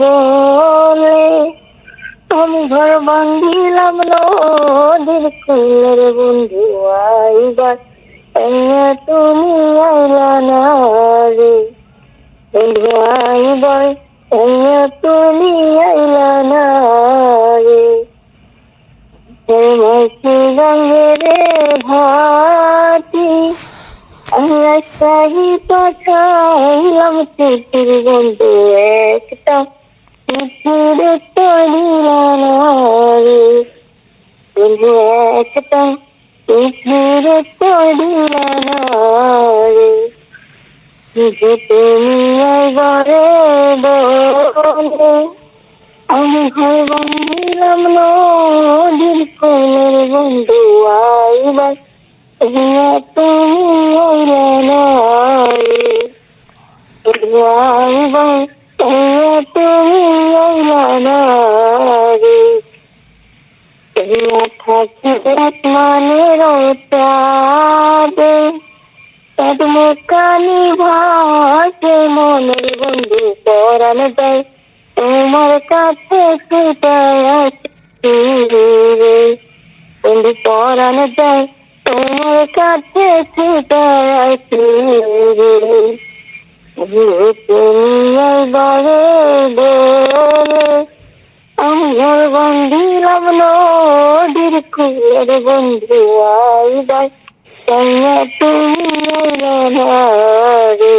বলে আমি ঘর বান্ধিলাম নদীর কূলের বন্ধু আইবার তুমি আইলা না রে বন্ধু আইবার তুমি আইলা না রে মাইকে গাঙ্গে রে ভাতি আমি পাঠাইলাম চিঠির বন্ধু একটা চিঠির তৈরিলাম রে বন্ধু একটা চিঠির তৈরিলাম রে যে তুমি একবারে বলে আমি ঘর বান্ধিলাম নদীর কূলের বন্ধু আইবার তুমি আইলা না রে বন্ধু আইবার তুমি আইলা না রে থাকিবে মানের চাঁদে কানি ভাসে মনের বন্ধু পরাণ দেয় তোমার কাছে ছুটায় আসি রে বন্ধু পরাণ দেয় তোমার কাছে ছুটায় আসি রে তুমি একবারে বলে আমি ঘর বান্ধিলাম নদীর কূলের বন্ধু আইবার তুমি আইলা না রে।